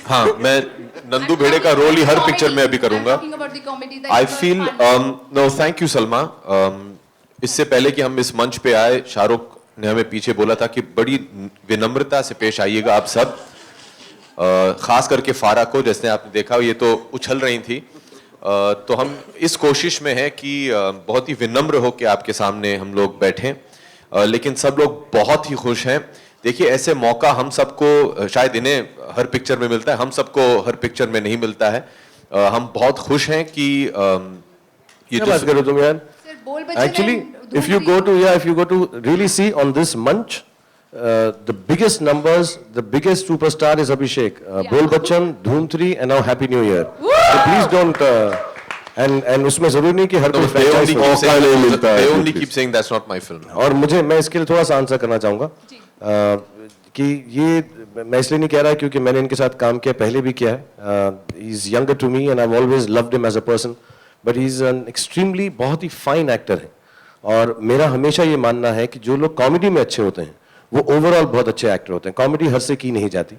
हाँ, मैं नंदू भेड़े का रोल ही हर पिक्चर में अभी करूंगा. I feel no, thank you Salma. इससे पहले कि हम इस मंच पे आए, शाहरुख ने हमें पीछे बोला था कि बड़ी विनम्रता से पेश आइएगा आप सब, खास करके फारा को, जैसे आपने देखा ये तो उछल रही थी. तो हम इस कोशिश में हैं कि बहुत ही विनम्र हो के आपके सामने हम लोग बैठें, लेकिन सब लोग बहुत ही खुश हैं. देखिए, ऐसे मौका हम सबको, शायद इन्हें हर पिक्चर में मिलता है, हम सबको हर पिक्चर में नहीं मिलता है. हम बहुत खुश हैं कि ये क्या बात करो तुम यार. Actually, if you go to really see on this munch, the biggest numbers, the biggest superstar is Abhishek. Bol Bachchan, Dhoom 3, and now Happy New Year. So please don't. And उसमें जरूरी नहीं कि हर कोई franchise मौका नहीं मिलता है. They only keep saying that's not my film. और मैं इसके लिए थोड़ा सा आंसर करना चाहूँगा कि ये मैं इसलिए नहीं कह रहा क्योंकि मैंने इनके साथ काम किया, पहले भी किया है. He is younger to me and I've always loved him as a person. But he is an extremely बहुत ही फाइन एक्टर है. और मेरा हमेशा ये मानना है कि जो लोग कॉमेडी में अच्छे होते हैं वो ओवरऑल बहुत अच्छे एक्टर होते हैं. कॉमेडी हर से की नहीं जाती.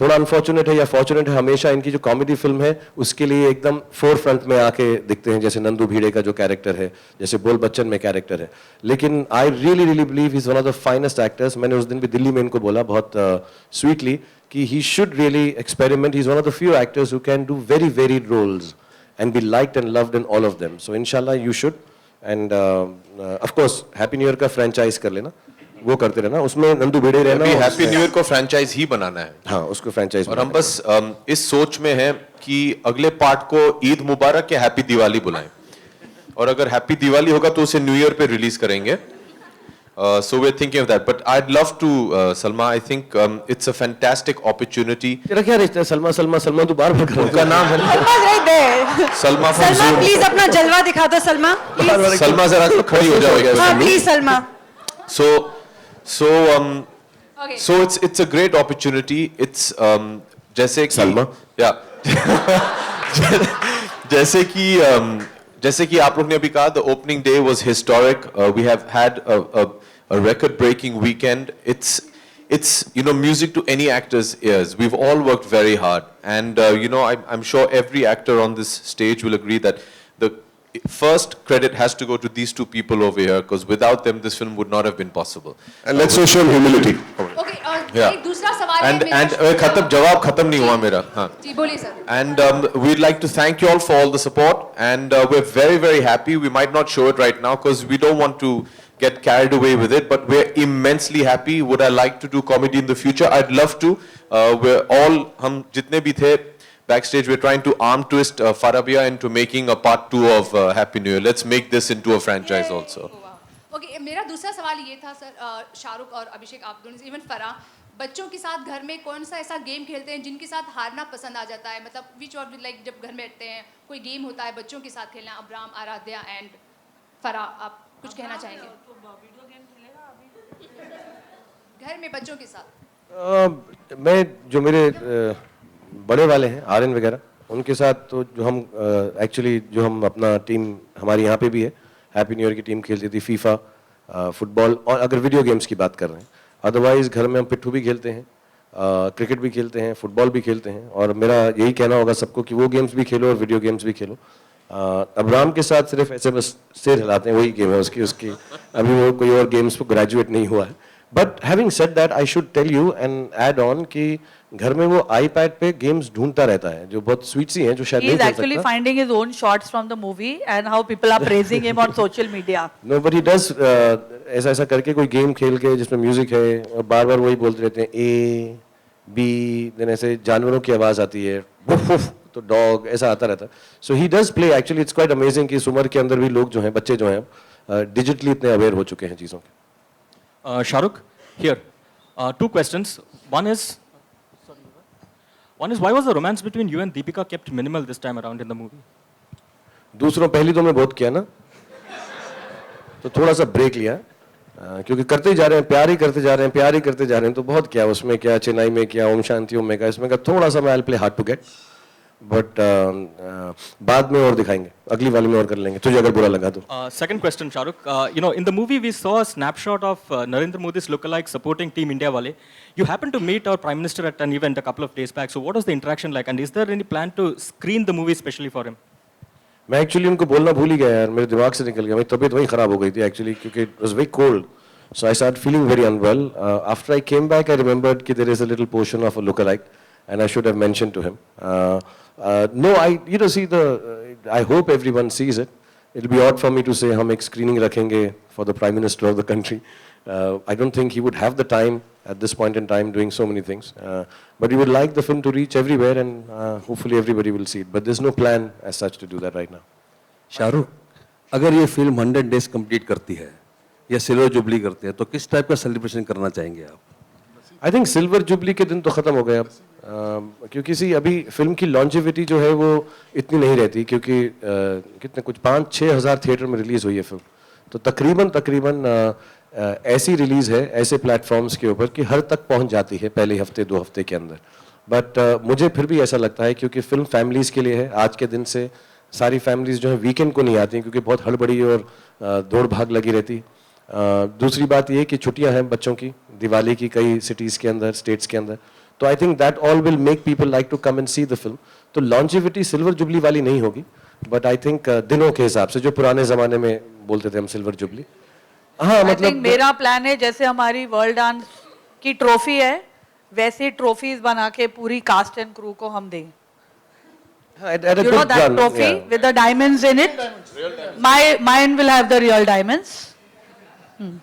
थोड़ा अनफॉर्चुनेट है या फॉर्चुनेट है, हमेशा इनकी जो कॉमेडी फिल्म है उसके लिए एकदम फोर फ्रंट में आके दिखते हैं, जैसे नंदू भीड़े का जो कैरेक्टर है, जैसे बोल बच्चन में कैरेक्टर है. लेकिन I really believe he is one of the finest actors. मैंने उस दिन भी दिल्ली में इनको बोला बहुत स्वीटली कि he should really experiment. He is one of the few actors who can do very varied roles and be liked and loved in all of them. So inshallah you should. And of course Happy New Year का franchise कर लेना, वो करते रहना, उसमें नंदू भेड़े रहना. Happy New Year को franchise ही बनाना है. हाँ, उसको franchise. और हम बस इस सोच में हैं कि अगले पार्ट को ईद मुबारक या हैप्पी दिवाली बुलाएं. और अगर हैप्पी दिवाली होगा तो उसे न्यू ईयर पे रिलीज करेंगे. So we're thinking of that, but I'd love to, Salma. I think it's a fantastic opportunity. तेरा क्या रिश्ता है सलमा तू बार कर रहा है. उनका नाम है Salma right there. Salma please अपना जलवा दिखा दो सलमा. सलमा जरा खड़ी हो जाओ. हाँ please Salma. So it's a great opportunity. It's जैसे कि सलमा. जैसे कि आप लोग ने अभी कहा, the opening day was historic. We have had a record-breaking weekend. It's music to any actor's ears. We've all worked very hard, and I'm sure every actor on this stage will agree that the first credit has to go to these two people over here, because without them this film would not have been possible. And let's show him humility. Okay, एक दूसरा सवाल है मेरा. And जवाब खत्म नहीं हुआ मेरा. हाँ. जी बोलिए sir. And we'd like to thank you all for all the support, and we're very very happy. We might not show it right now because we don't want to get carried away with it, but we're immensely happy. Would I like to do comedy in the future? I'd love to. हम जितने भी थे backstage, we're trying to arm twist Farabia into making a part 2 of Happy New Year. Let's make this into a franchise also. Okay, मेरा दूसरा सवाल ये था sir, Shahrukh और अभिषेक आप दोनों, इवन फराह, बच्चों के साथ घर में कौन सा ऐसा गेम खेलते हैं जिनके साथ हारना पसंद आ जाता है? मतलब विच और लाइक जब घर में बैठते हैं कोई गेम होता है बच्चों के साथ खेलना. अब्राम, आराध्या एंड फराह, आप कुछ कहना चाहेंगे? घर में बच्चों के साथ. मैं जो मेरे बड़े वाले हैं आर्यन वगैरह, उनके साथ तो जो हम एक्चुअली जो हम अपना टीम हमारी यहाँ पे भी है, हैप्पी न्यू ईयर की टीम खेलती थी, फीफा, फुटबॉल, और अगर वीडियो गेम्स की बात कर रहे हैं, अदरवाइज घर में हम पिट्ठू भी खेलते हैं, क्रिकेट भी खेलते हैं, फुटबॉल भी खेलते हैं. और मेरा यही कहना होगा सबको कि वो गेम्स भी खेलो और वीडियो गेम्स भी खेलो. अब्राम के साथ सिर्फ ऐसे बस सिर हिलाते हैं, वही गेम है उसकी अभी वो कोई और गेम्स पर ग्रेजुएट नहीं हुआ है. But having said that I should tell you and add on कि घर में वो आईपैड पे गेम्स ढूंढता रहता है जो बहुत स्वीट सी हैं, जो शायद नहीं खेल सकता. He is actually finding his own shots from the movie and how people are praising him on social media. No, but he does ऐसा करके कोई गेम खेल के जिसमें म्यूजिक है और बार-बार वही बोलते रहते हैं A B, देन ऐसे जानवरों की आवाज आती है, वुफ वुफ, तो डॉग ऐसा आता रहता है. So he does play. Actually it's quite amazing कि इस उम्र के अंदर भी लोग जो हैं, बच्चे जो हैं, डिजिटली इतने अवेयर हो चुके हैं चीज़ों के. Shahrukh, here, 2 questions. One is, why was the romance between you and Deepika kept minimal this time around in the movie? दूसरों पहली तो मैं बहुत किया ना, तो थोड़ा सा ब्रेक लिया, क्योंकि करते ही जा रहे हैं, प्यार ही करते जा रहे हैं, तो बहुत क्या उसमें क्या चेन्नई में क्या ओम शांति ओम में क्या, इसमें क्या थोड़ा सा मैं I play hard to get. But बाद में और दिखाएंगे, अगली वाली में और कर लेंगे, तुझे अगर बुरा लगा तो. Second question, Shahrukh. You know, in the movie, we saw a snapshot of Narendra Modi's lookalike supporting Team India wale. You happened to meet our Prime Minister at an event a couple of days back. So, what was the interaction like? And is there any plan to screen the movie especially for him? मैं actually उनको बोलना भूल ही गया यार, मेरे दिमाग से निकल गया, मेरी तबीयत वहीं खराब हो गई थी एक्चुअली, क्योंकि it was very cold, so I start feeling very unwell. After I came back I remembered कि there is a little portion of a look alike and I should have mentioned to him. No, I you know see the, I hope everyone sees it. It will be odd for me to say हम एक screening रखेंगे for the prime minister of the country. I don't think he would have the time at this point in time doing so many things. But we would like the film to reach everywhere and hopefully everybody will see it. But there's no plan as such to do that right now. Shahrukh, अगर ये film 100 days complete करती है या silver jubilee करती है तो किस type का सेलिब्रेशन करना चाहेंगे आप? I think सिल्वर जुबली के दिन तो ख़त्म हो गए अब, क्योंकि सी अभी फिल्म की लॉन्जिविटी जो है वो इतनी नहीं रहती, क्योंकि कितने कुछ 5-6 हज़ार थिएटर में रिलीज़ हुई है फिल्म, तो तकरीबन ऐसी रिलीज़ है ऐसे प्लेटफॉर्म्स के ऊपर कि हर तक पहुंच जाती है पहले हफ्ते 2 हफ्ते के अंदर. बट मुझे फिर भी ऐसा लगता है क्योंकि फिल्म फैमिलीज़ के लिए है, आज के दिन से सारी फैमिलीज़ जो है वीकेंड को नहीं आती क्योंकि बहुत हड़बड़ी और दौड़ भाग लगी रहती. दूसरी बात ये कि छुट्टियां हैं बच्चों की, दिवाली की कई सिटीज़ के अंदर, स्टेट्स के अंदर, तो I think that all will make people like to come and see the film. तो लॉन्जिविटी सिल्वर जुबली वाली नहीं होगी, बट आई थिंक दिनों के हिसाब से जो पुराने ज़माने में बोलते थे हम सिल्वर जुबली. हाँ, I मतलब think मेरा प्लान है जैसे हमारी वर्ल्ड डांस की ट्रॉफी है वैसे ट्रॉफीज बना के पूरी कास्ट एंड क्रू को हम दें. at a You know good that run, trophy yeah. with the diamonds in it? Mine will have the real diamonds.